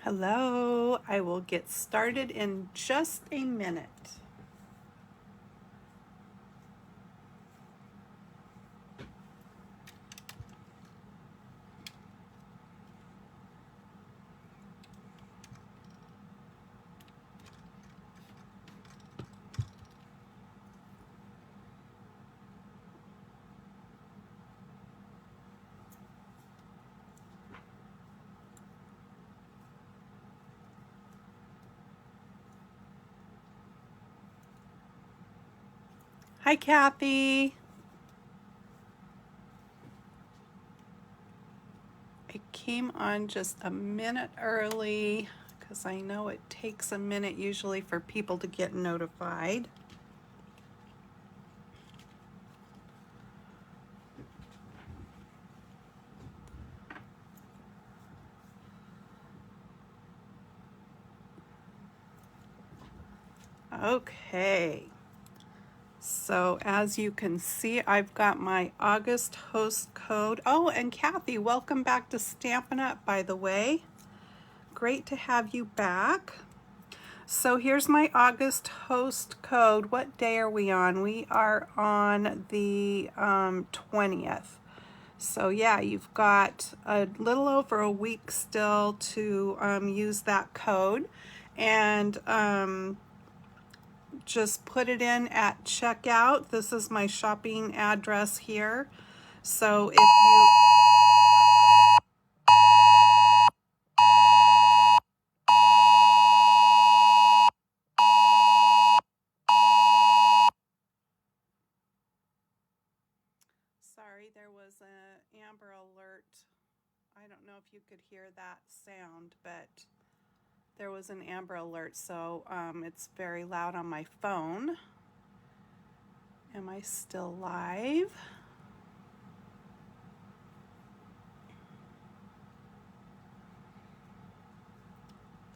Hello, I will get started in just a minute. Hi, Kathy. I came on just a minute early because I know it takes a minute usually for people to get notified. Okay. So as you can see, I've got my August host code. Oh, and Kathy, welcome back to Stampin' Up, by the way. Great to have you back. So here's my August host code. What day are we on? We are on the 20th. So yeah, you've got a little over a week still to use that code, and just put it in at checkout. This is my shopping address here. So if you Sorry, there was an Amber Alert. I don't know if you could hear that sound, but there was an Amber Alert, so it's very loud on my phone. Am I still live?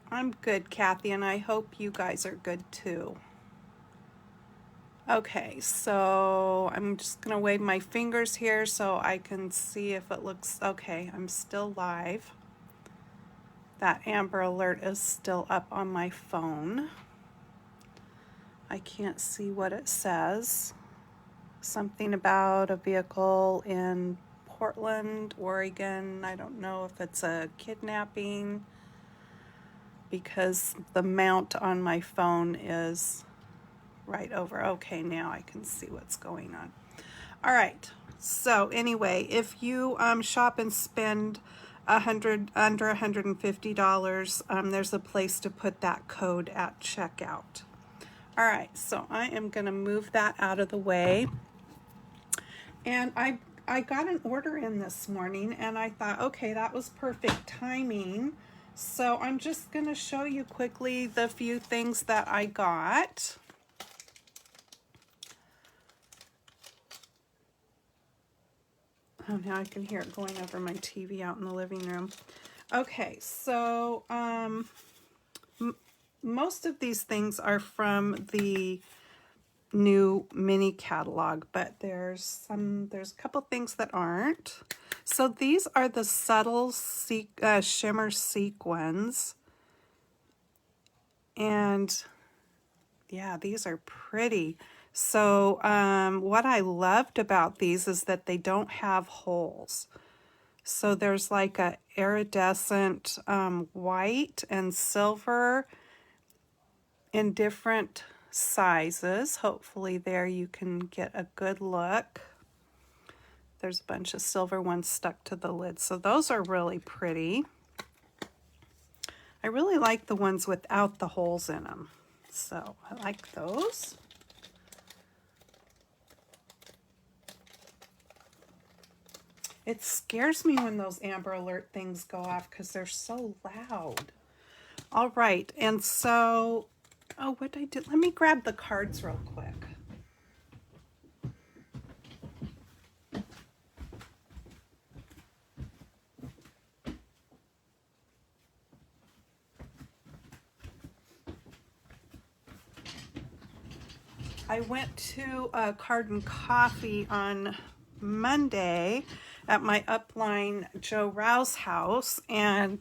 I'm good, Kathy, and I hope you guys are good too. Okay, so I'm just gonna wave my fingers here so I can see if it looks okay. I'm still live. That Amber Alert is still up on my phone. I can't see what it says. Something about a vehicle in Portland, Oregon. I don't know if it's a kidnapping because the mount on my phone is right over. Okay, now I can see what's going on. All right, so anyway, if you shop and spend under $150, there's a place to put that code at checkout. All right, so I am going to move that out of the way. And I got an order in this morning, and I thought, okay, that was perfect timing. So I'm just going to show you quickly the few things that I got. Oh, now I can hear it going over my TV out in the living room. Okay, so most of these things are from the new mini catalog, but there's a couple things that aren't. So these are the subtle shimmer sequins, and yeah, these are pretty. So what I loved about these is that they don't have holes. So there's like a iridescent white and silver in different sizes. Hopefully there you can get a good look. There's a bunch of silver ones stuck to the lid, so those are really pretty. I really like the ones without the holes in them, so I like those. It scares me when those Amber Alert things go off because they're so loud. All right, and so, oh, what did I do? Let me grab the cards real quick. I went to Card and Coffee on Monday at my upline Joe Rouse house, and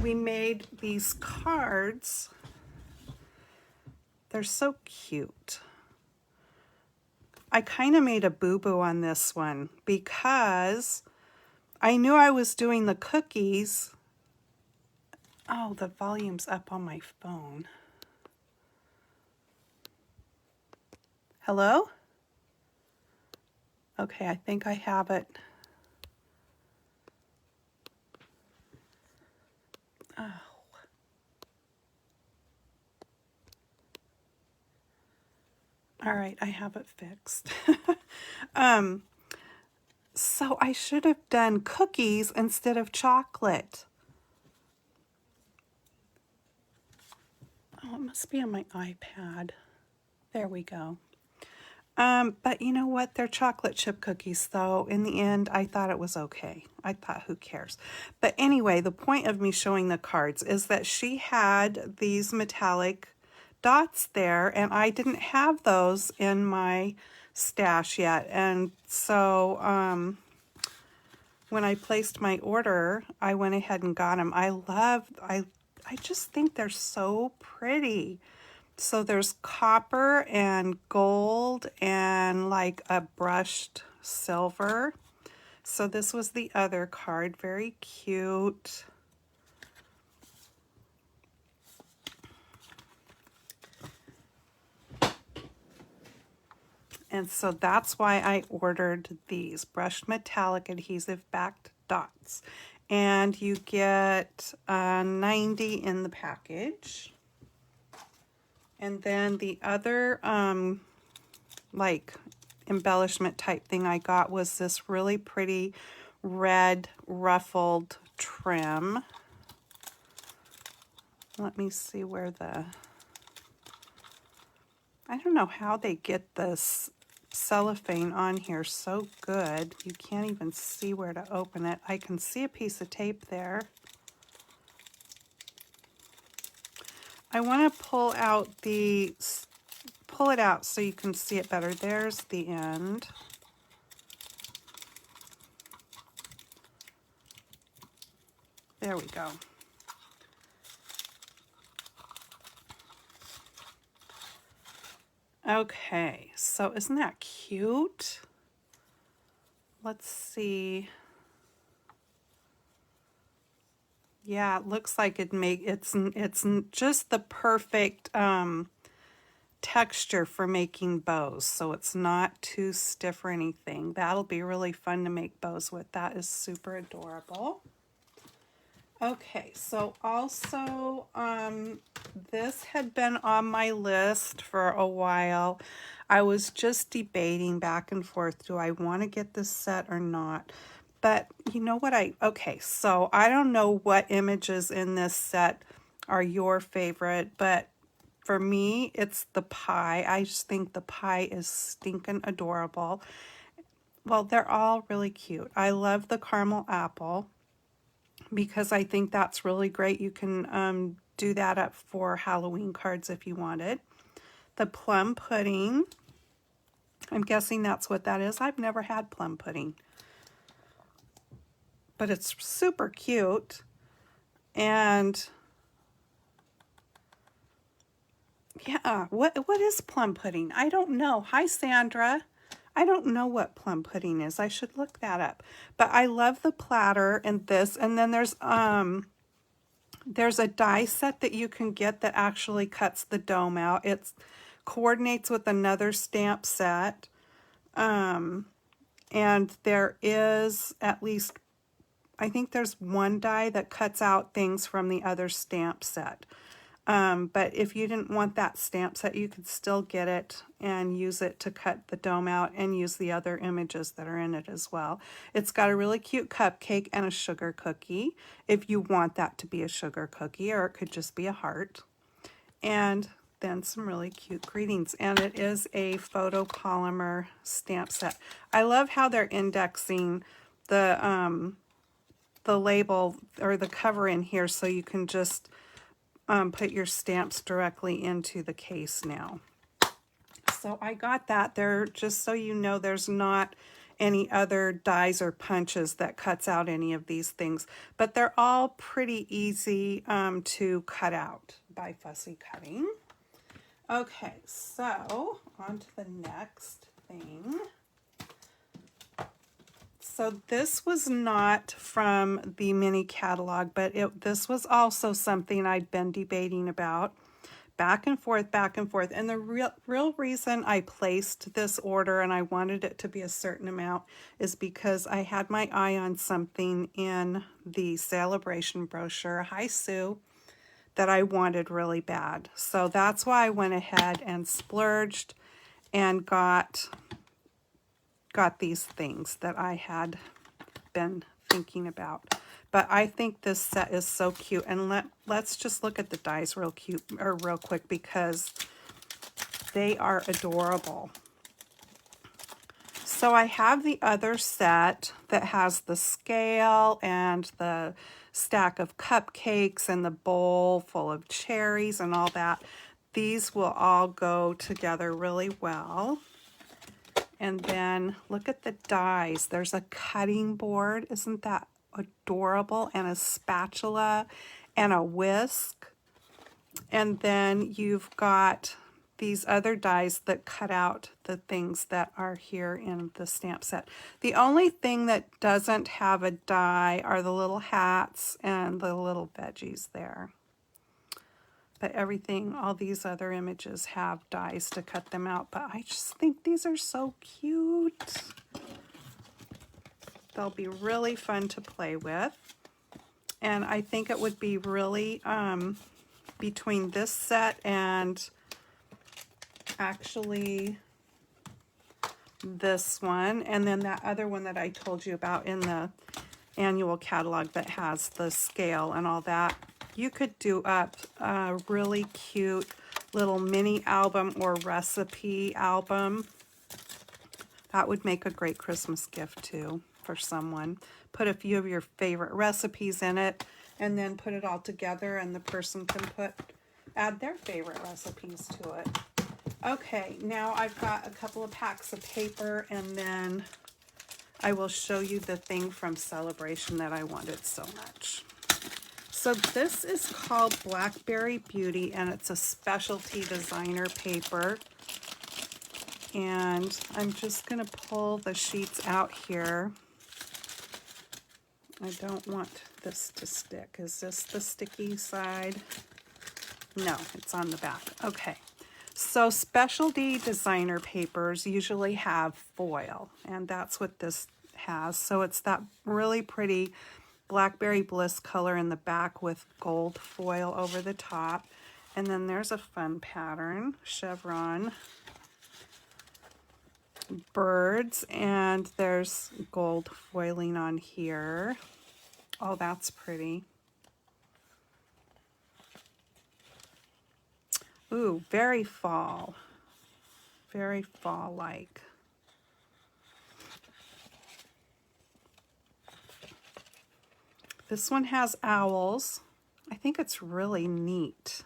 we made these cards. They're so cute. I kind of made a boo-boo on this one because I knew I was doing the cookies. Oh, the volume's up on my phone. Hello? Okay, I think I have it. Oh. All right, I have it fixed. So I should have done cookies instead of chocolate. Oh, it must be on my iPad. There we go. But you know what? They're chocolate chip cookies, though. In the end, I thought it was okay. I thought, who cares? But anyway, the point of me showing the cards is that she had these metallic dots there, and I didn't have those in my stash yet. And so when I placed my order, I went ahead and got them. I just think they're so pretty. So there's copper and gold and like a brushed silver. So this was the other card, very cute. And so that's why I ordered these brushed metallic adhesive backed dots. And you get 90 in the package. And then the other like embellishment type thing I got was this really pretty red ruffled trim. Let me see where I don't know how they get this cellophane on here so good. You can't even see where to open it. I can see a piece of tape there. I want to pull it out so you can see it better. There's the end. There we go. Okay, so isn't that cute? Let's see. Yeah, it looks like it's just the perfect texture for making bows, so it's not too stiff or anything. That'll be really fun to make bows with. That is super adorable. Okay, so also this had been on my list for a while. I was just debating back and forth, do I want to get this set or not? But you know what, okay, so I don't know what images in this set are your favorite, but for me, it's the pie. I just think the pie is stinking adorable. Well, they're all really cute. I love the caramel apple because I think that's really great. You can do that up for Halloween cards if you wanted. The plum pudding, I'm guessing that's what that is. I've never had plum pudding, but it's super cute. And yeah, what is plum pudding? I don't know. Hi, Sandra. I don't know what plum pudding is. I should look that up. But I love the platter and this. And then there's a die set that you can get that actually cuts the dome out. It coordinates with another stamp set. And there is at least, I think there's one die that cuts out things from the other stamp set. But if you didn't want that stamp set, you could still get it and use it to cut the dome out and use the other images that are in it as well. It's got a really cute cupcake and a sugar cookie, if you want that to be a sugar cookie, or it could just be a heart. And then some really cute greetings. And it is a photopolymer stamp set. I love how they're indexing the label or the cover in here so you can just put your stamps directly into the case now. So I got that there, just so you know, there's not any other dies or punches that cuts out any of these things. But they're all pretty easy to cut out by fussy cutting. Okay, so on to the next thing. So this was not from the mini catalog, but this was also something I'd been debating about back and forth, back and forth. And the real reason I placed this order and I wanted it to be a certain amount is because I had my eye on something in the Celebration brochure, Hi Sue, that I wanted really bad. So that's why I went ahead and splurged and got these things that I had been thinking about. But I think this set is so cute. And let's just look at the dies real quick because they are adorable. So I have the other set that has the scale and the stack of cupcakes and the bowl full of cherries and all that. These will all go together really well. And then look at the dies. There's a cutting board. Isn't that adorable? And a spatula and a whisk. And then you've got these other dies that cut out the things that are here in the stamp set. The only thing that doesn't have a die are the little hats and the little veggies there. But everything, all these other images have dies to cut them out. But I just think these are so cute. They'll be really fun to play with. And I think it would be really, between this set and actually this one, and then that other one that I told you about in the annual catalog that has the scale and all that, you could do up a really cute little mini album or recipe album. That would make a great Christmas gift too for someone. Put a few of your favorite recipes in it and then put it all together, and the person can add their favorite recipes to it. Okay, now I've got a couple of packs of paper, and then I will show you the thing from Celebration that I wanted so much. So this is called Blackberry Beauty, and it's a specialty designer paper. And I'm just going to pull the sheets out here. I don't want this to stick. Is this the sticky side? No, it's on the back. Okay. So specialty designer papers usually have foil, and that's what this has. So it's that really pretty Blackberry Bliss color in the back with gold foil over the top. And then there's a fun pattern, chevron, birds, and there's gold foiling on here. Oh, that's pretty. Ooh, very fall. Very fall-like. This one has owls. I think it's really neat.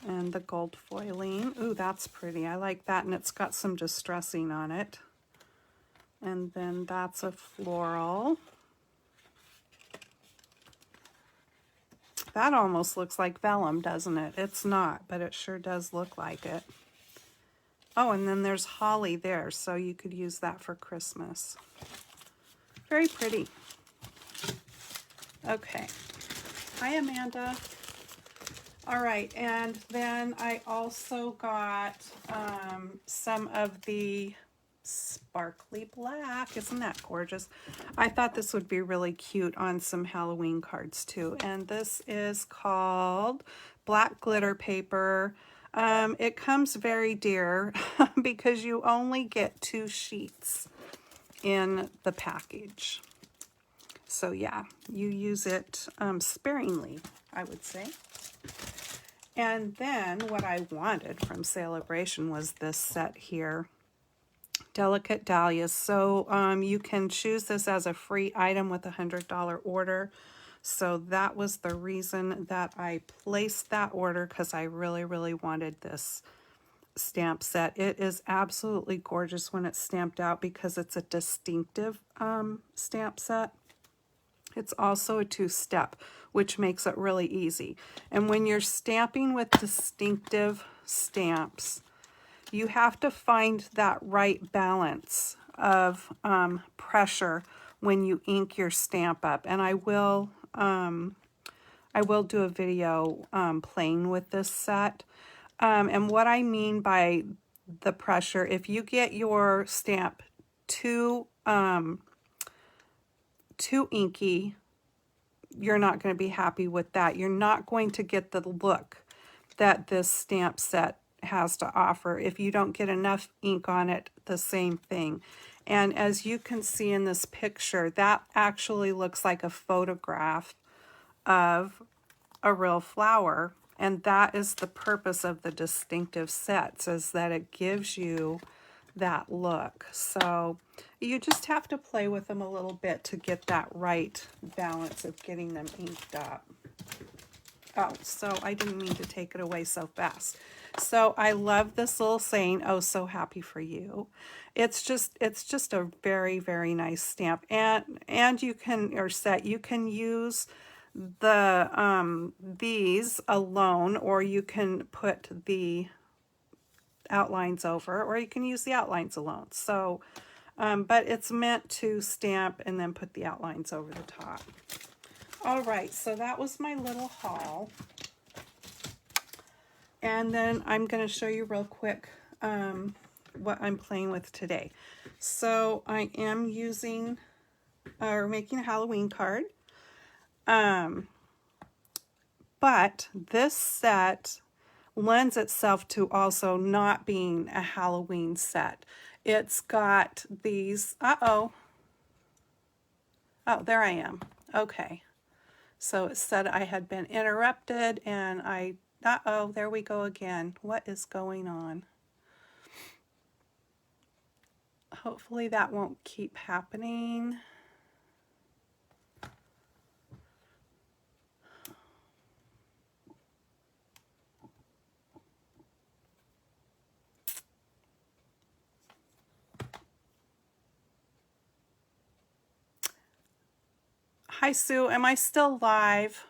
And the gold foiling. Ooh, that's pretty. I like that, and it's got some distressing on it. And then that's a floral. That almost looks like vellum, doesn't it? It's not, but it sure does look like it. Oh, and then there's holly there, so you could use that for Christmas. Very pretty. Okay. Hi, Amanda. All right, and then I also got some of the sparkly black. Isn't that gorgeous? I thought this would be really cute on some Halloween cards too. And this is called Black Glitter Paper. It comes very dear because you only get 2 sheets in the package. So yeah, you use it sparingly, I would say. And then what I wanted from Celebration was this set here, Delicate Dahlias. So you can choose this as a free item with a $100 order. So that was the reason that I placed that order, because I really, really wanted this stamp set. It is absolutely gorgeous when it's stamped out because it's a distinctive stamp set. It's also a two-step, which makes it really easy. And when you're stamping with distinctive stamps, you have to find that right balance of pressure when you ink your stamp up. And I will do a video playing with this set. And what I mean by the pressure, if you get your stamp too inky, you're not going to be happy with that. You're not going to get the look that this stamp set has to offer. If you don't get enough ink on it, the same thing. And as you can see in this picture, that actually looks like a photograph of a real flower. And that is the purpose of the distinctive sets, is that it gives you that look. So you just have to play with them a little bit to get that right balance of getting them inked up. Oh, so I didn't mean to take it away so fast. So I love this little saying, "Oh, so happy for you." It's just a very, very nice stamp. And you can, or set, you can use the these alone, or you can put the outlines over, or you can use the outlines alone. So but it's meant to stamp and then put the outlines over the top. All right, so that was my little haul. And then I'm going to show you real quick what I'm playing with today. So I am using, or making a Halloween card. But this set lends itself to also not being a Halloween set. It's got these, oh, there I am. Okay. So it said I had been interrupted, and there we go again. What is going on? Hopefully that won't keep happening. Hi, Sue. Am I still live?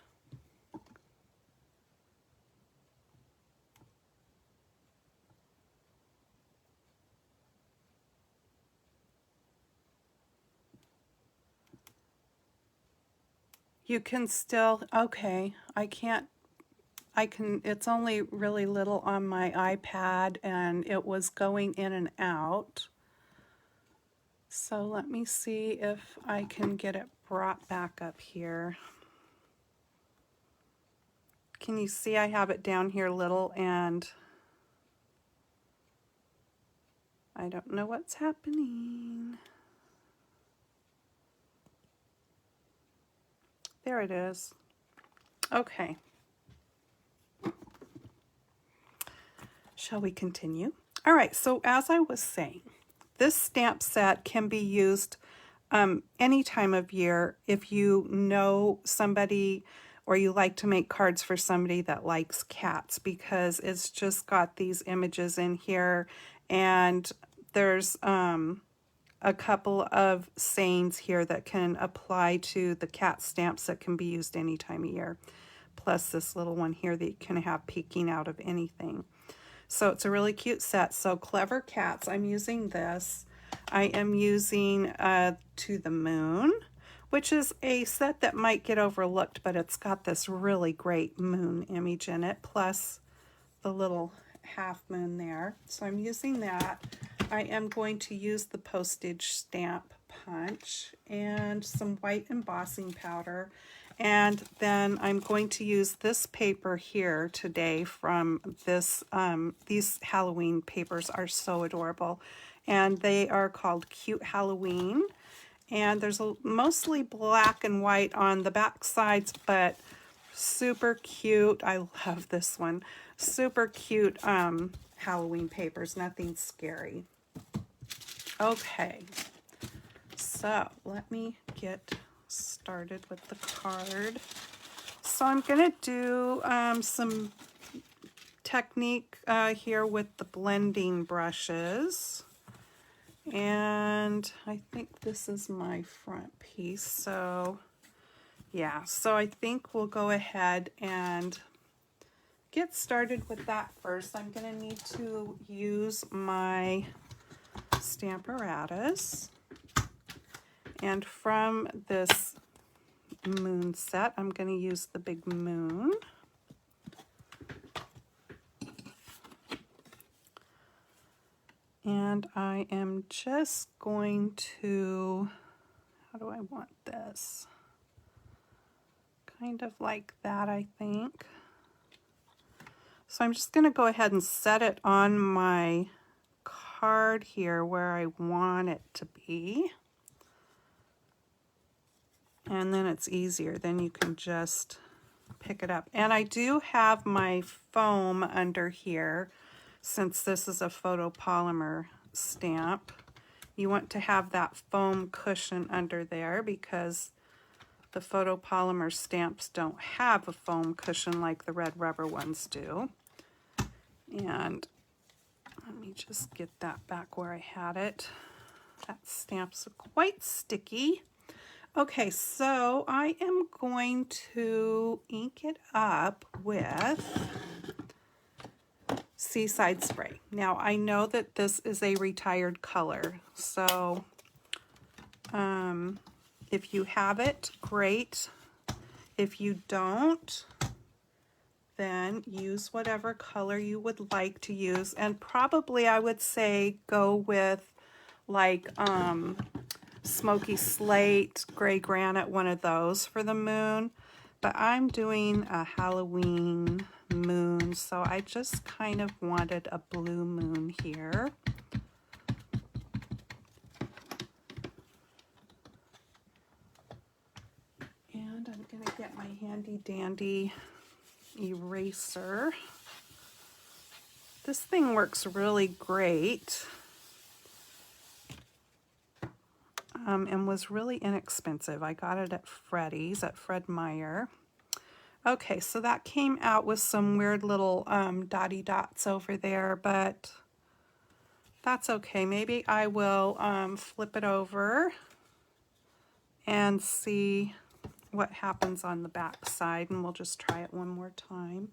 You can still, okay. It's only really little on my iPad, and it was going in and out. So let me see if I can get it brought back up here. Can you see I have it down here little, and I don't know what's happening. There it is. Okay. Shall we continue? All right, so as I was saying, this stamp set can be used any time of year if you know somebody, or you like to make cards for somebody that likes cats, because it's just got these images in here, and there's a couple of sayings here that can apply to the cat stamps that can be used any time of year, plus this little one here that you can have peeking out of anything. So it's a really cute set. So Clever Cats, I'm using this. I am using To the Moon, which is a set that might get overlooked, but it's got this really great moon image in it, plus the little half moon there. So I'm using that. I am going to use the postage stamp punch and some white embossing powder. And then I'm going to use this paper here today from this, these Halloween papers are so adorable. And they are called Cute Halloween. And there's mostly black and white on the back sides, but super cute. I love this one. Super cute Halloween papers, nothing scary. Okay, so let me get started with the card. So I'm going to do some technique here with the blending brushes. And I think this is my front piece. So yeah, so I think we'll go ahead and get started with that first. I'm going to need to use my Stamparatus. And from this moon set, I'm going to use the big moon. And I am just going to, how do I want this? Kind of like that, I think. So I'm just going to go ahead and set it on my card here where I want it to be. And then it's easier. Then you can just pick it up. And I do have my foam under here. Since this is a photopolymer stamp, you want to have that foam cushion under there because the photopolymer stamps don't have a foam cushion like the red rubber ones do. And let me just get that back where I had it. That stamp's quite sticky. Okay, so I am going to ink it up with Seaside Spray. Now, I know that this is a retired color, so if you have it, great. If you don't, then use whatever color you would like to use. And probably I would say go with like Smoky Slate, Gray Granite, one of those for the moon. But I'm doing a Halloween moon, so I just kind of wanted a blue moon here. And I'm going to get my handy dandy eraser. This thing works really great. And was really inexpensive. I got it at Freddy's, at Fred Meyer. Okay, so that came out with some weird little dotty dots over there, but that's okay. Maybe I will flip it over and see what happens on the back side, and we'll just try it one more time.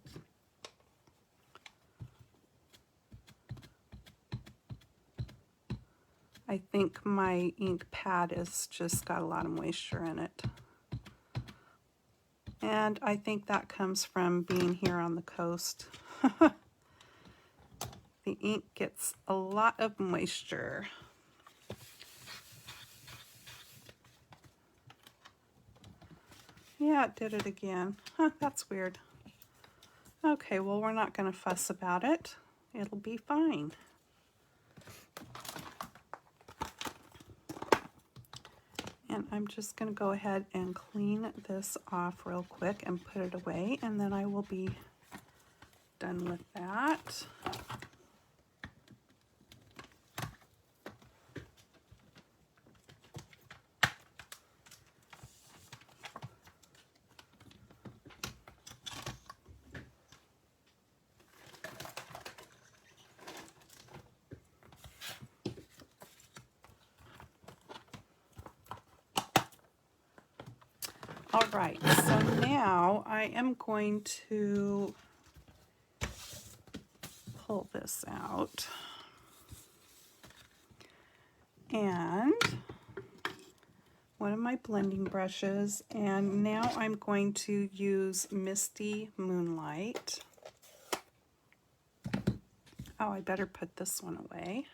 I think my ink pad has just got a lot of moisture in it. And I think that comes from being here on the coast. The ink gets a lot of moisture. Yeah, it did it again. Huh, that's weird. Okay, well, we're not going to fuss about it. It'll be fine. And I'm just going to go ahead and clean this off real quick and put it away, and then I will be done with that. All right, so now I am going to pull this out and one of my blending brushes, and now I'm going to use Misty Moonlight. Oh, I better put this one away.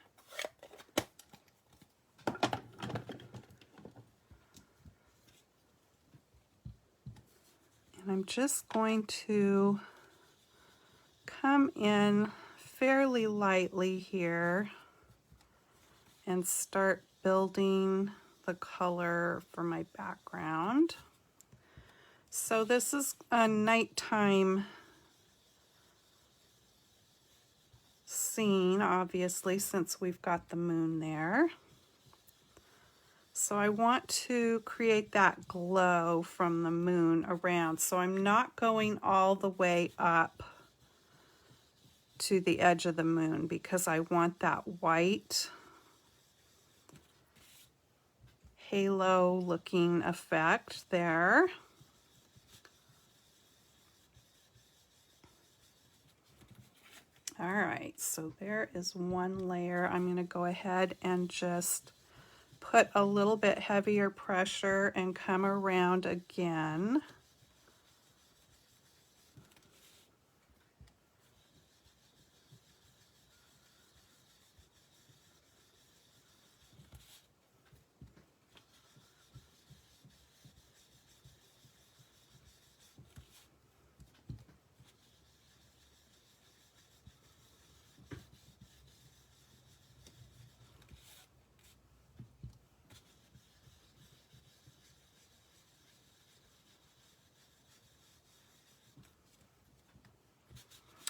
And I'm just going to come in fairly lightly here and start building the color for my background. So this is a nighttime scene, obviously, since we've got the moon there. So I want to create that glow from the moon around. So I'm not going all the way up to the edge of the moon because I want that white halo looking effect there. All right, so there is one layer. I'm going to go ahead and just put a little bit heavier pressure and come around again.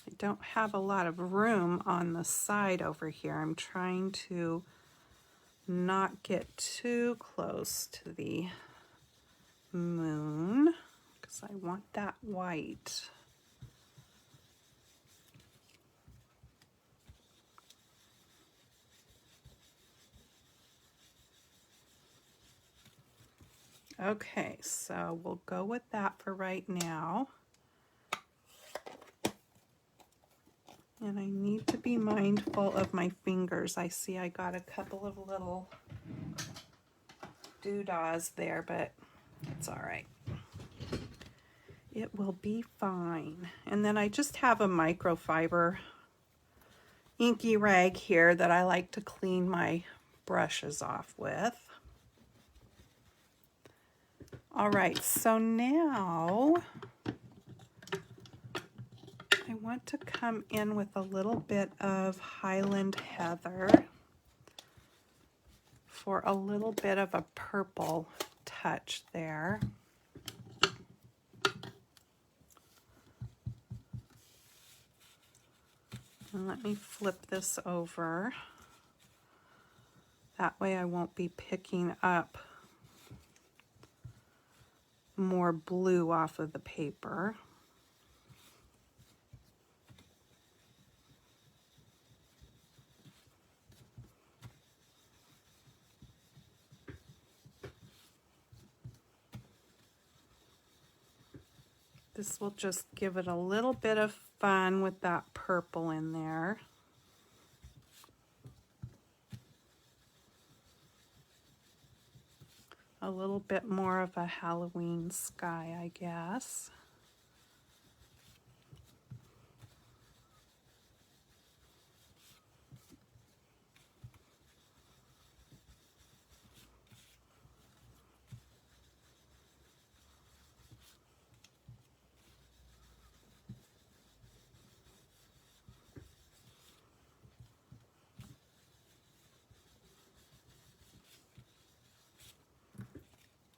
I don't have a lot of room on the side over here. I'm trying to not get too close to the moon because I want that white. Okay, so we'll go with that for right now. And I need to be mindful of my fingers. I see I got a couple of little doodahs there, but it's all right. It will be fine. And then I just have a microfiber inky rag here that I like to clean my brushes off with. All right, so now I want to come in with a little bit of Highland Heather for a little bit of a purple touch there. And let me flip this over. That way I won't be picking up more blue off of the paper. This will just give it a little bit of fun with that purple in there. A little bit more of a Halloween sky, I guess.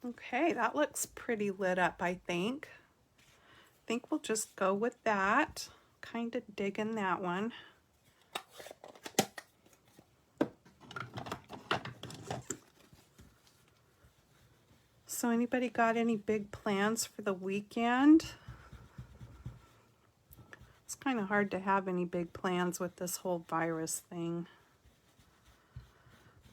Okay, that looks pretty lit up, I think. I think we'll just go with that. Kind of digging that one. So anybody got any big plans for the weekend? It's kind of hard to have any big plans with this whole virus thing.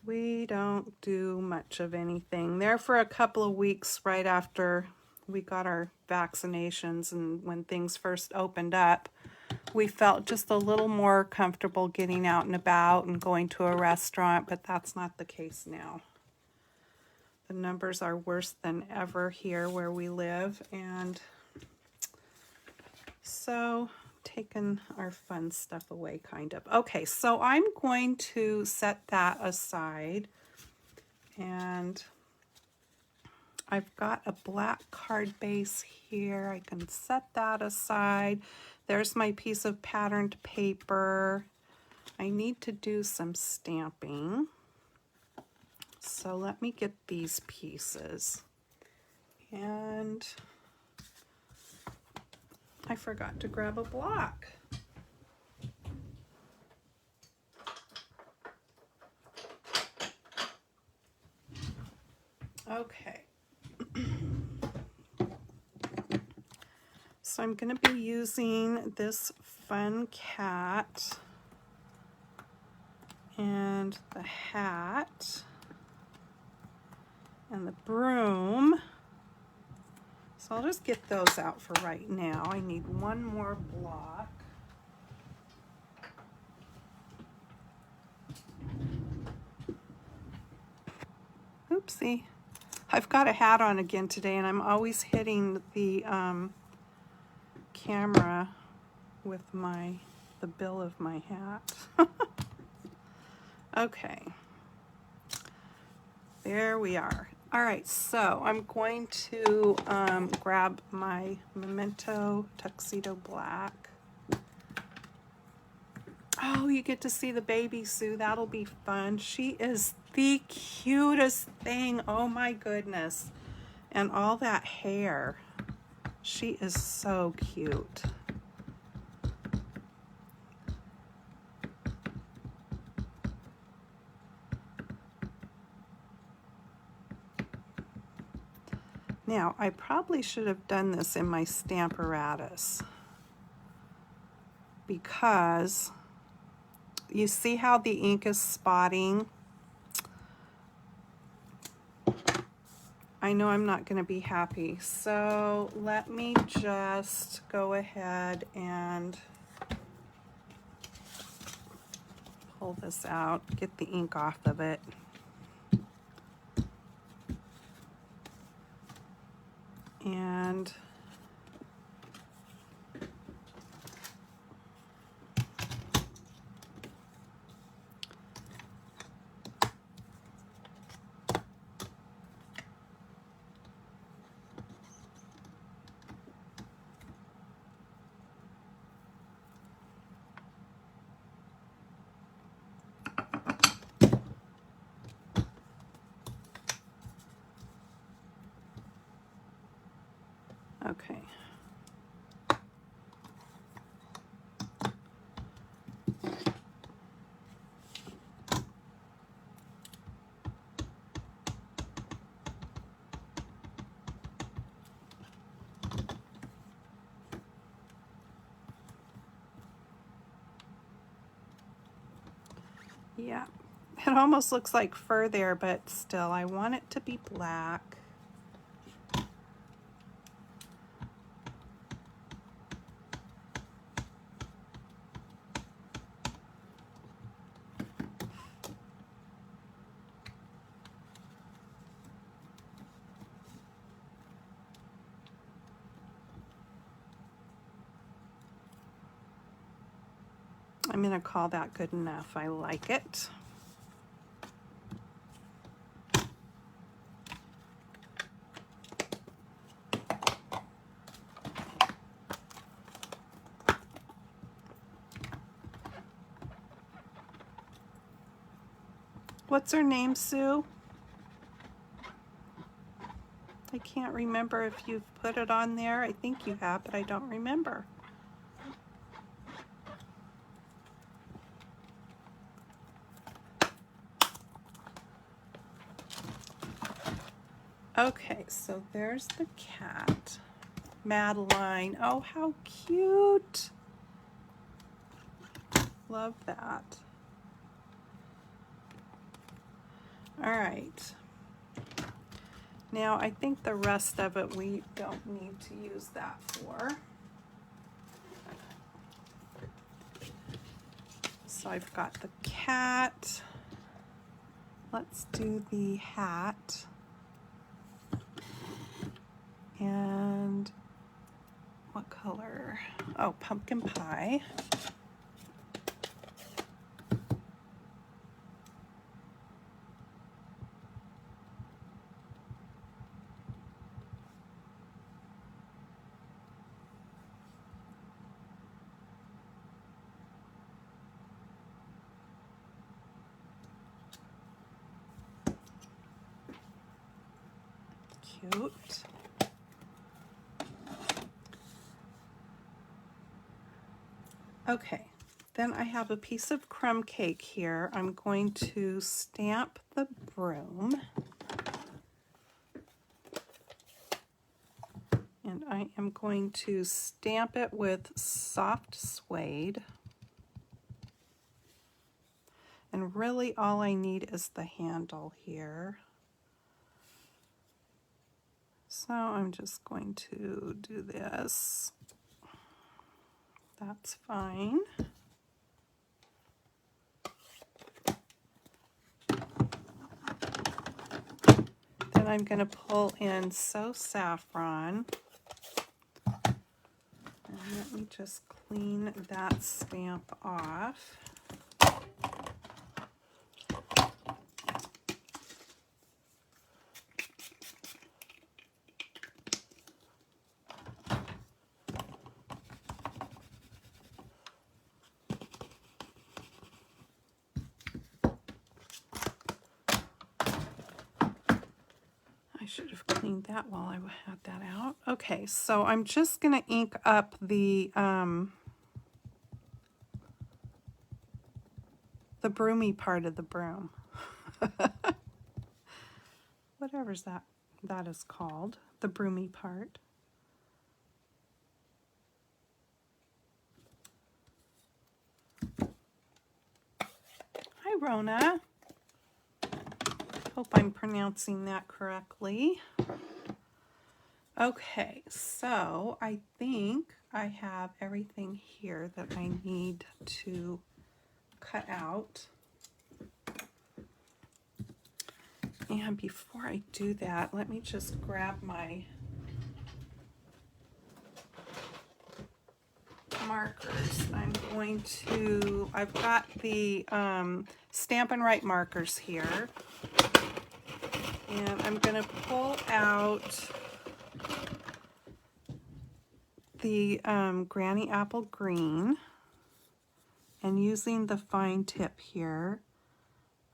We don't do much of anything. There for a couple of weeks right after we got our vaccinations and when things first opened up, we felt just a little more comfortable getting out and about and going to a restaurant, but that's not the case now. The numbers are worse than ever here where we live, and so taking our fun stuff away, kind of. Okay, so I'm going to set that aside, and I've got a black card base here. I can set that aside. There's my piece of patterned paper. I need to do some stamping, so let me get these pieces. And I forgot to grab a block. Okay. So So I'm going to be using this fun cat and the hat and the broom. So I'll just get those out for right now. I need one more block. Oopsie. I've got a hat on again today, and I'm always hitting the camera with the bill of my hat. Okay. There we are. All right, so I'm going to grab my Memento Tuxedo Black. Oh, you get to see the baby Sue. That'll be fun. She is the cutest thing. Oh my goodness. And all that hair. She is so cute. Now, I probably should have done this in my Stamparatus, because you see how the ink is spotting? I know I'm not going to be happy. So let me just go ahead and pull this out, get the ink off of it. And okay. Yeah, it almost looks like fur there, but still, I want it to be black. I'm going to call that good enough. I like it. What's her name, Sue? I can't remember if you've put it on there. I think you have, but I don't remember. Okay, so there's the cat. Madeline. Oh, how cute. Love that. All right. Now, I think the rest of it we don't need to use that for. So I've got the cat. Let's do the hat. And what color? Oh, pumpkin pie. Cute. Okay, then I have a piece of crumb cake here. I'm going to stamp the broom. And I am going to stamp it with soft suede. And really all I need is the handle here. So I'm just going to do this. That's fine. Then I'm going to pull in So Saffron. And let me just clean that stamp off. I should have cleaned that while I had that out. Okay, so I'm just going to ink up the broomy part of the broom. Whatever's that is called, the broomy part. Hi, Rona. Hope I'm pronouncing that correctly. Okay, so I think I have everything here that I need to cut out. And before I do that, let me just grab my markers. I've got the Stampin' Write markers here. And I'm going to pull out the Granny Apple Green. And using the fine tip here,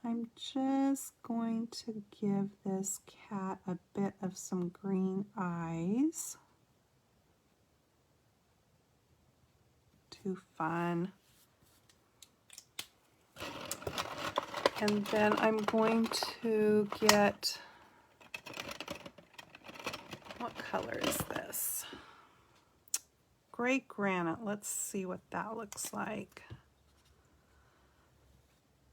I'm just going to give this cat a bit of some green eyes. Too fun. And then I'm going to get, what color is this? Gray Granite. Let's see what that looks like.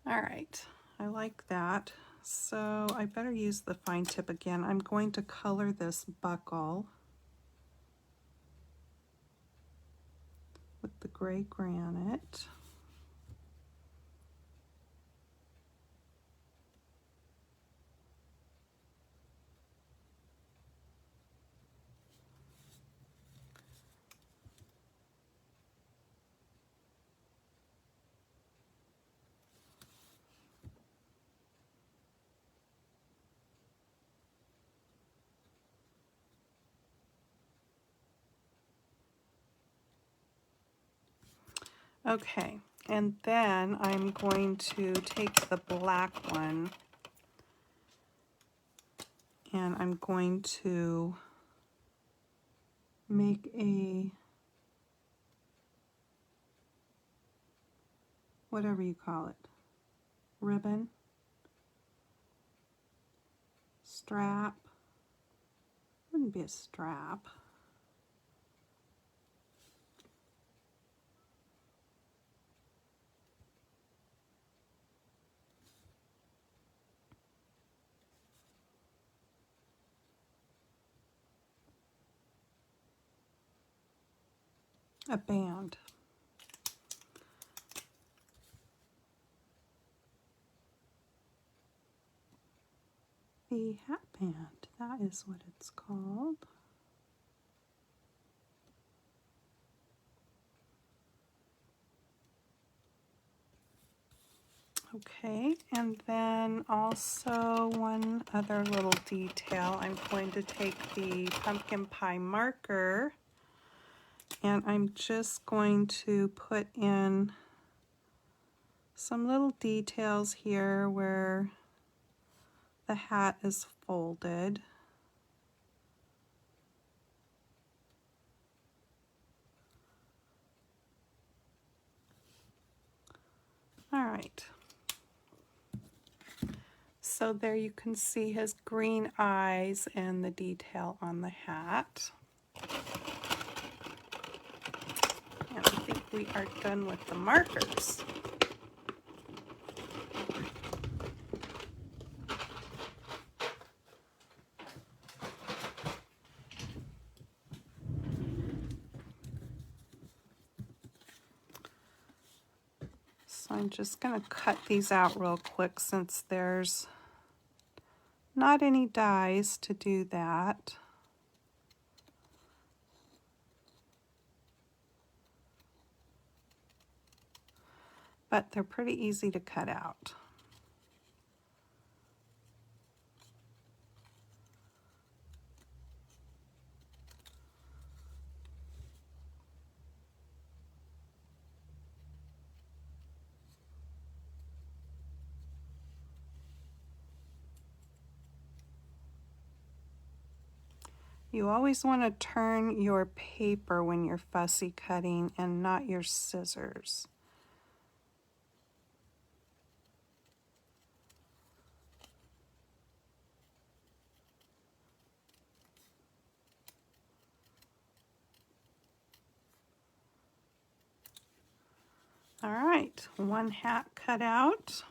All right, I like that. So I better use the fine tip again. I'm going to color this buckle with the Gray Granite. Okay, and then I'm going to take the black one and I'm going to make a, whatever you call it, ribbon, strap, wouldn't be a strap. A band. The hat band, that is what it's called. Okay, and then also one other little detail. I'm going to take the pumpkin pie marker and I'm just going to put in some little details here where the hat is folded. All right. So there you can see his green eyes and the detail on the hat. we are done with the markers. So I'm just going to cut these out real quick since there's not any dies to do that. But they're pretty easy to cut out. You always want to turn your paper when you're fussy cutting and not your scissors. All right, one hat cut out.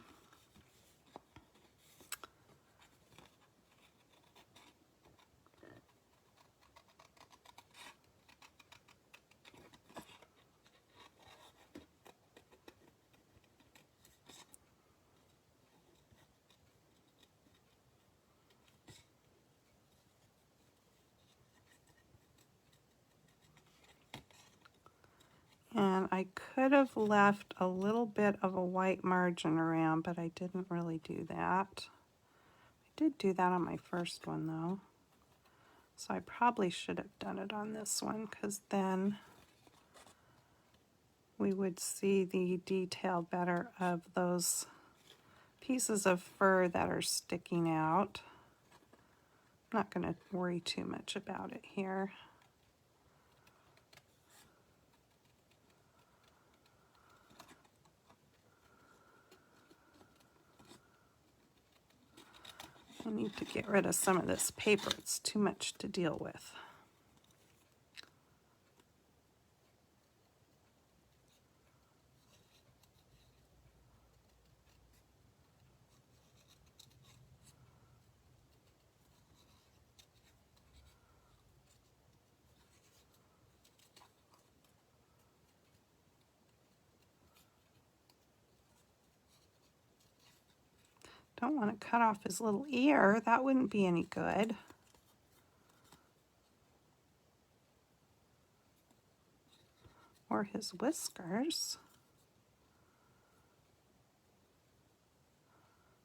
And I could have left a little bit of a white margin around, but I didn't really do that. I did do that on my first one though. So I probably should have done it on this one because then we would see the detail better of those pieces of fur that are sticking out. I'm not going to worry too much about it here. I need to get rid of some of this paper. It's too much to deal with. Don't want to cut off his little ear. That wouldn't be any good. Or his whiskers.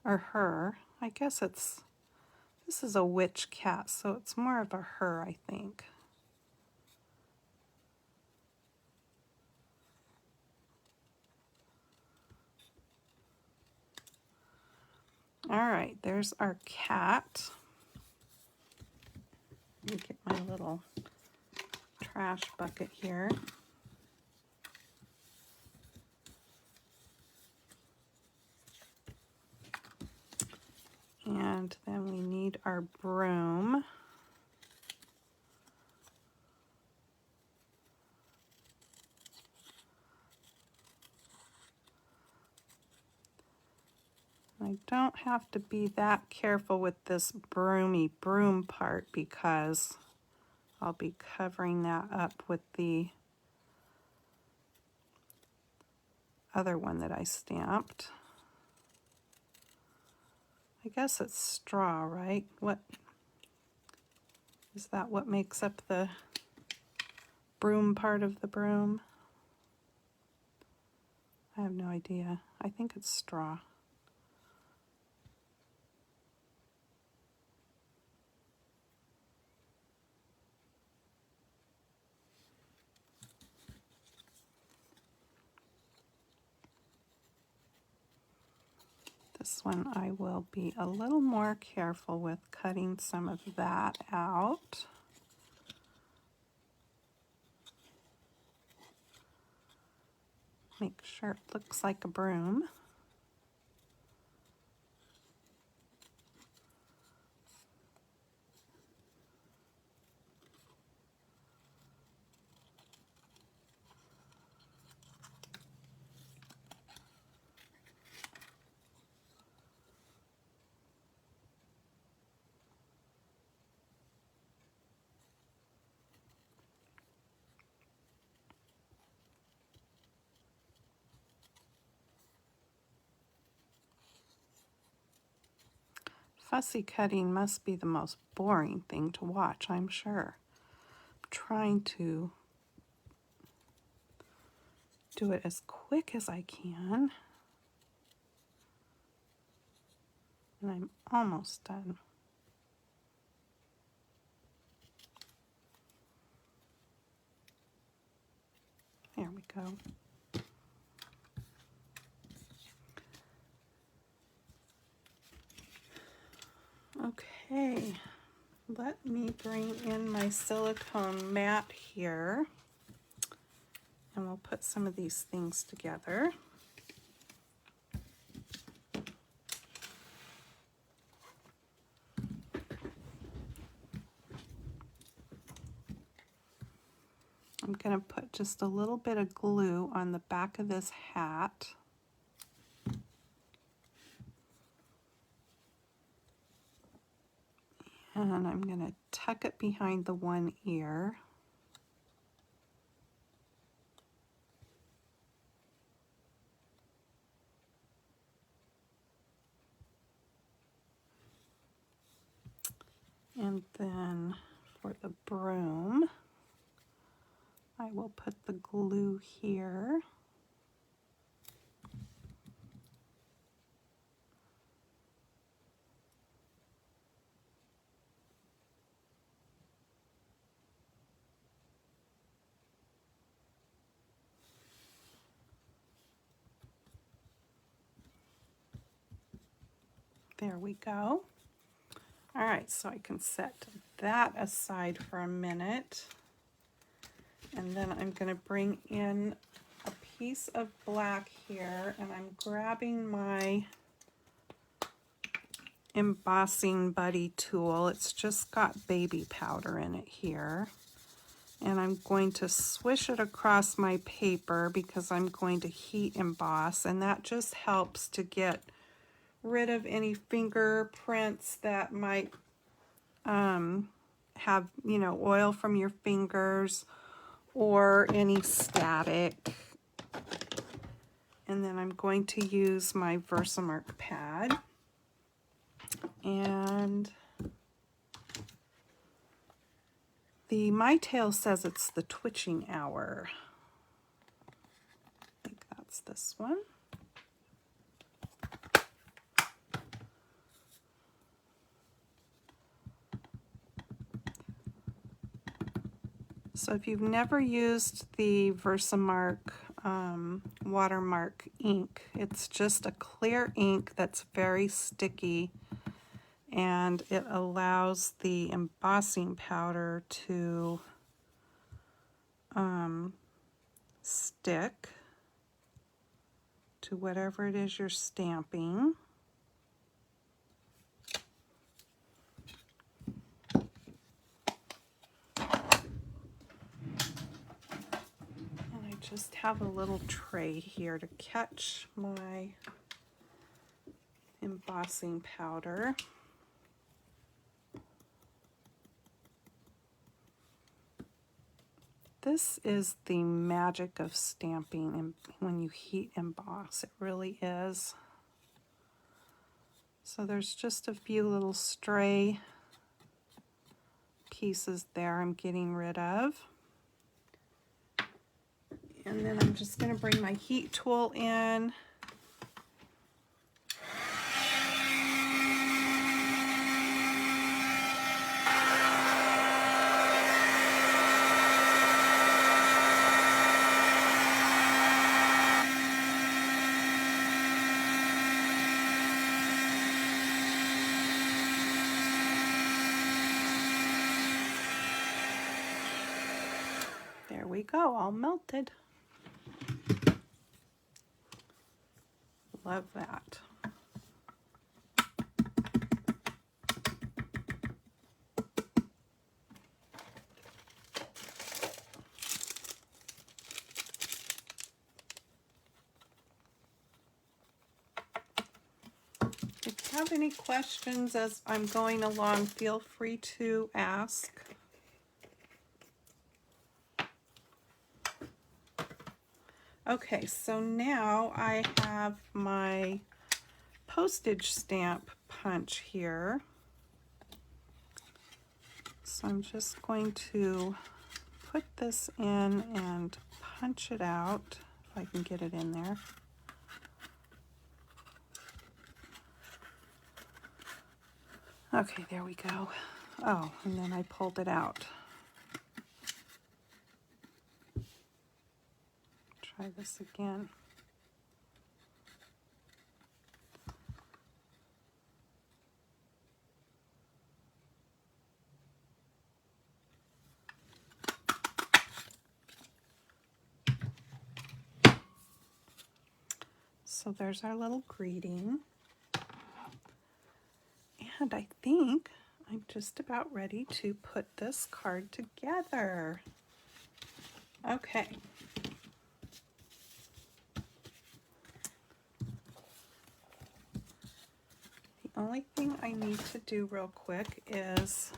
Or her. I guess this is a witch cat, so it's more of a her, I think. All right, there's our cat. Let me get my little trash bucket here. And then we need our broom. I don't have to be that careful with this broomy broom part because I'll be covering that up with the other one that I stamped. I guess it's straw, right? What is that? What makes up the broom part of the broom? I have no idea. I think it's straw. This one I will be a little more careful with cutting some of that out. Make sure it looks like a broom. Fussy cutting must be the most boring thing to watch, I'm sure. I'm trying to do it as quick as I can. And I'm almost done. There we go. Okay, let me bring in my silicone mat here, and we'll put some of these things together. I'm going to put just a little bit of glue on the back of this hat. And I'm going to tuck it behind the one ear. And then for the broom, I will put the glue here. There we go. All right, so I can set that aside for a minute. And then I'm going to bring in a piece of black here, and I'm grabbing my embossing buddy tool. It's just got baby powder in it here. And I'm going to swish it across my paper because I'm going to heat emboss, and that just helps to get rid of any fingerprints that might have, you know, oil from your fingers or any static. And then I'm going to use my Versamark pad, and the My Tail says it's the twitching hour. I think that's this one. So if you've never used the Versamark watermark ink, it's just a clear ink that's very sticky, and it allows the embossing powder to stick to whatever it is you're stamping. Just have a little tray here to catch my embossing powder. This is the magic of stamping, and when you heat emboss, it really is. So there's just a few little stray pieces there I'm getting rid of. And then I'm just going to bring my heat tool in. There we go, all melted. Love that. If you have any questions as I'm going along, feel free to ask. Okay, so now I have my postage stamp punch here. So I'm just going to put this in and punch it out, if I can get it in there. Okay, there we go. Oh, and then I pulled it out. Try this again. So there's our little greeting. And I think I'm just about ready to put this card together. Okay. The only thing I need to do real quick is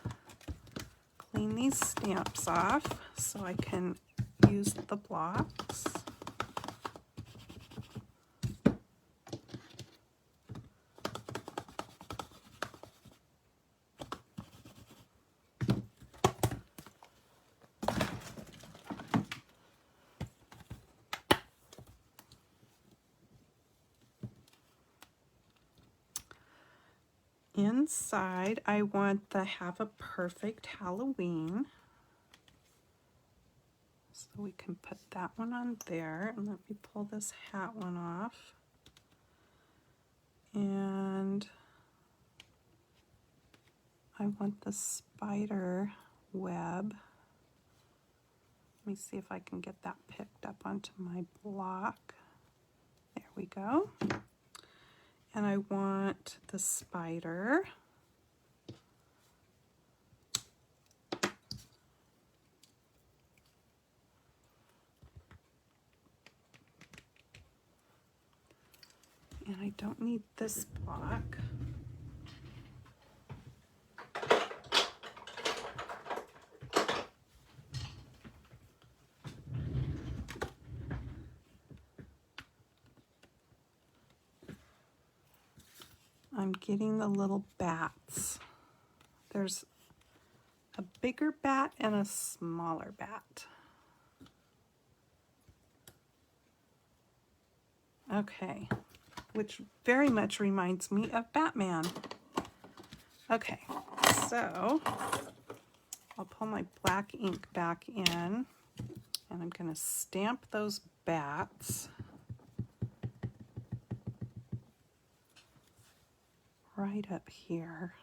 clean these stamps off so I can use the blocks. Inside, I want the Have a Perfect Halloween. So we can put that one on there. And let me pull this hat one off. And I want the spider web. Let me see if I can get that picked up onto my block. There we go. And I want the spider. And I don't need this block. I'm getting the little bats. There's a bigger bat and a smaller bat. Okay, which very much reminds me of Batman. Okay, so I'll pull my black ink back in and I'm going to stamp those bats right up here.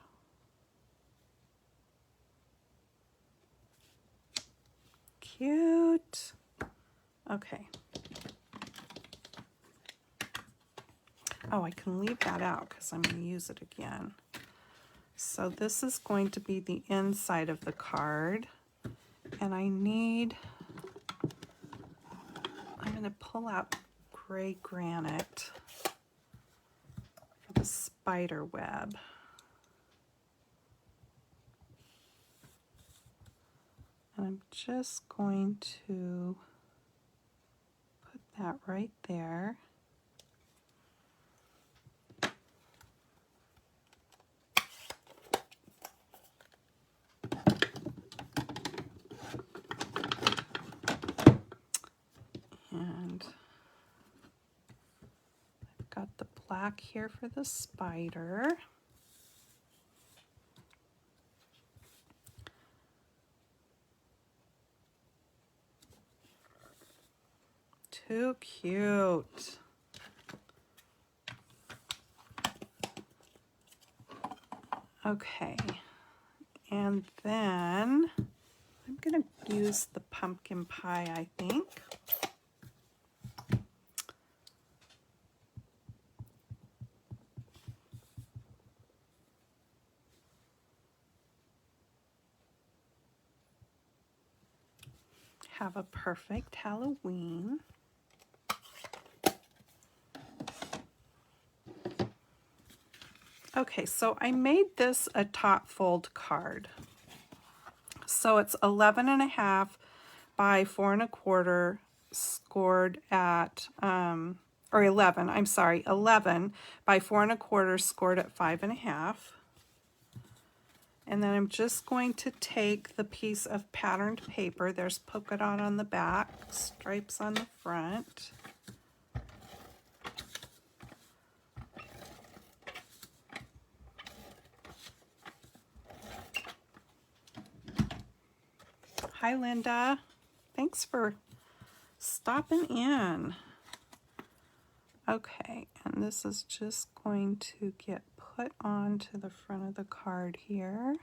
Cute. Okay. Oh, I can leave that out because I'm going to use it again. So this is going to be the inside of the card. And I'm going to pull out gray granite for the spider web. And I'm just going to put that right there. And I've got the black here for the spider. Too cute. Okay, and then I'm going to use the pumpkin pie, I think. Have a perfect Halloween. Okay, so I made this a top fold card. So it's 11.5 by 4 1/4, scored at or 11, I'm sorry, 11 by 4 1/4 scored at 5 1/2. And then I'm just going to take the piece of patterned paper. There's polka dot on the back, stripes on the front. Hi, Linda. Thanks for stopping in. Okay, and this is just going to get put onto the front of the card here.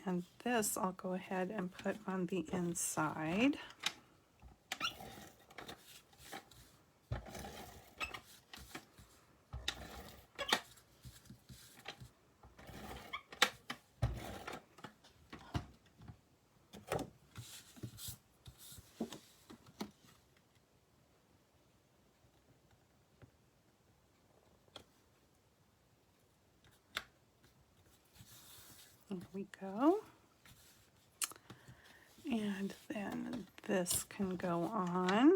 And this I'll go ahead and put on the inside. There we go. And then this can go on.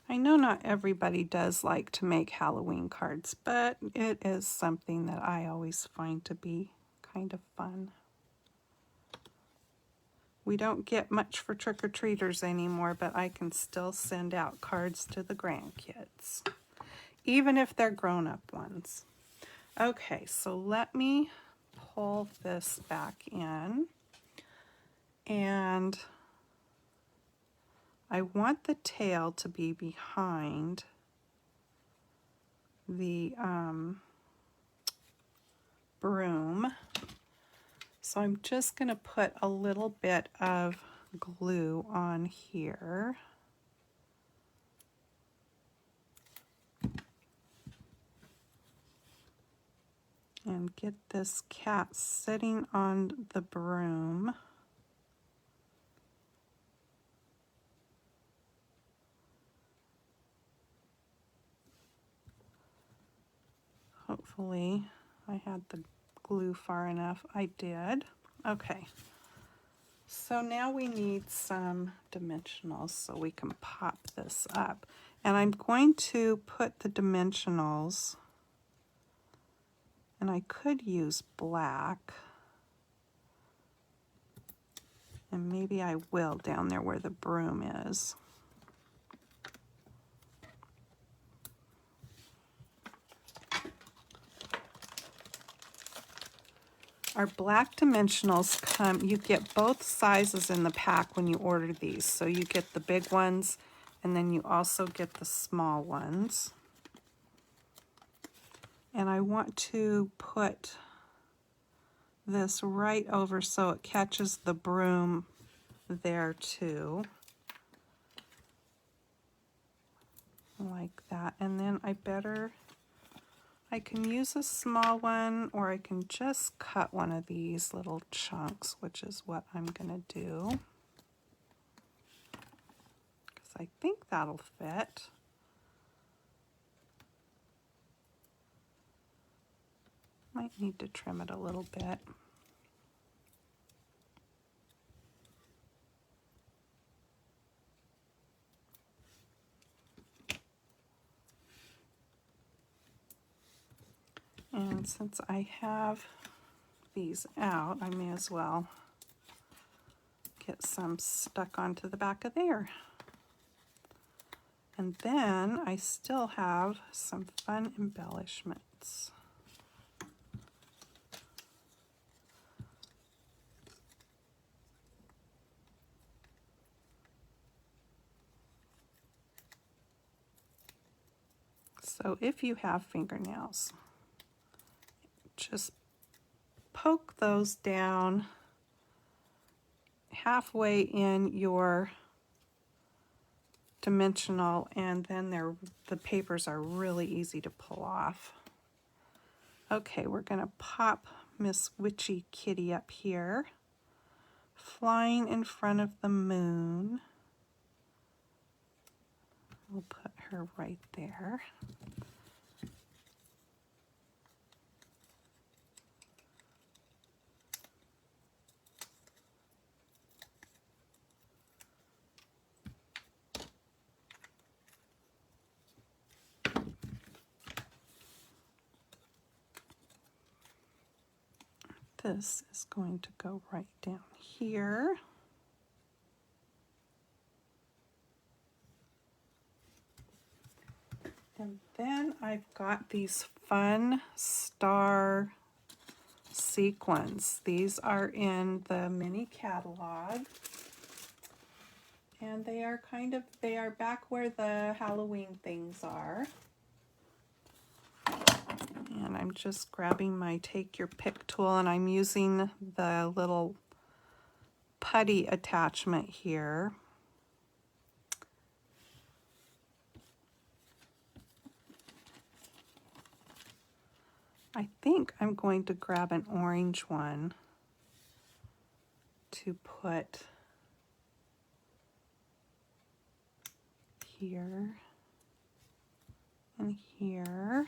I know not everybody does like to make Halloween cards, but it is something that I always find to be kind of fun. We don't get much for trick-or-treaters anymore, but I can still send out cards to the grandkids, even if they're grown-up ones. Okay, so let me pull this back in, and I want the tail to be behind the broom. So I'm just going to put a little bit of glue on here. And get this cat sitting on the broom. Hopefully I had the glue far enough. I did. Okay. So now we need some dimensionals so we can pop this up. And I'm going to put the dimensionals, and I could use black. And maybe I will down there where the broom is. Our black dimensionals come, you get both sizes in the pack when you order these. So you get the big ones, and then you also get the small ones. And I want to put this right over so it catches the broom there too. Like that. And then I can use a small one, or I can just cut one of these little chunks, which is what I'm going to do, because I think that'll fit. Might need to trim it a little bit. And since I have these out, I may as well get some stuck onto the back of there. And then I still have some fun embellishments. So if you have fingernails, just poke those down halfway in your dimensional, and then the papers are really easy to pull off. Okay, we're going to pop Miss Witchy Kitty up here. flying in front of the moon. We'll put her right there. This is going to go right down here. And then I've got these fun star sequins. These are in the mini catalog. And they are they are back where the Halloween things are. And I'm just grabbing my take your pick tool, and I'm using the little putty attachment here. I think I'm going to grab an orange one to put here and here.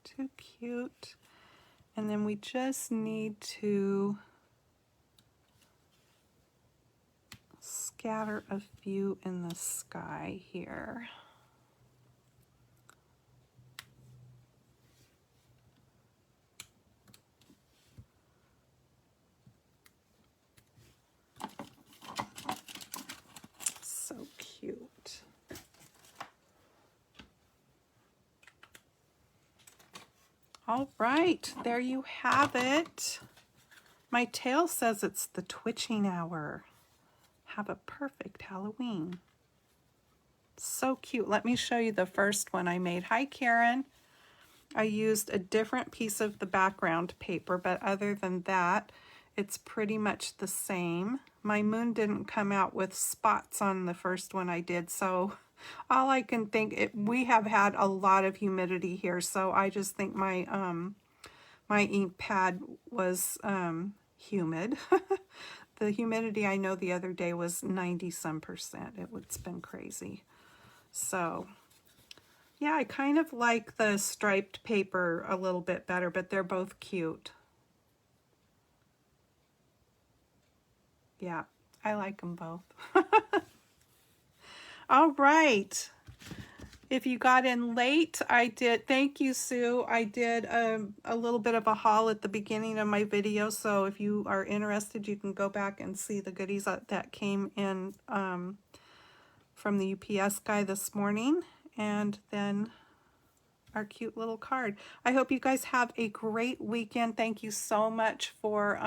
Too cute. And then we just need to scatter a few in the sky here. So cute. All right, there you have it. My tail says it's the twitching hour. Have a perfect Halloween. So cute. Let me show you the first one I made. Hi, Karen. I used a different piece of the background paper, but other than that, it's pretty much the same. My moon didn't come out with spots on the first one I did, so all I can think, we have had a lot of humidity here, so I just think my my ink pad was humid. The humidity I know the other day was 90-some%. It's been crazy. So yeah, I kind of like the striped paper a little bit better, but they're both cute. Yeah, I like them both. All right. If you got in late, thank you, Sue. I did a little bit of a haul at the beginning of my video, so if you are interested, you can go back and see the goodies that came in from the UPS guy this morning, and then our cute little card. I hope you guys have a great weekend. Thank you so much for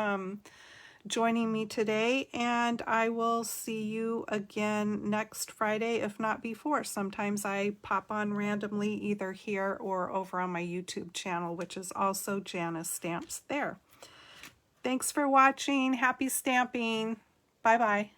joining me today, and I will see you again next Friday, if not before. Sometimes I pop on randomly either here or over on my YouTube channel, which is also Janice Stamps there. Thanks for watching. Happy stamping. Bye-bye.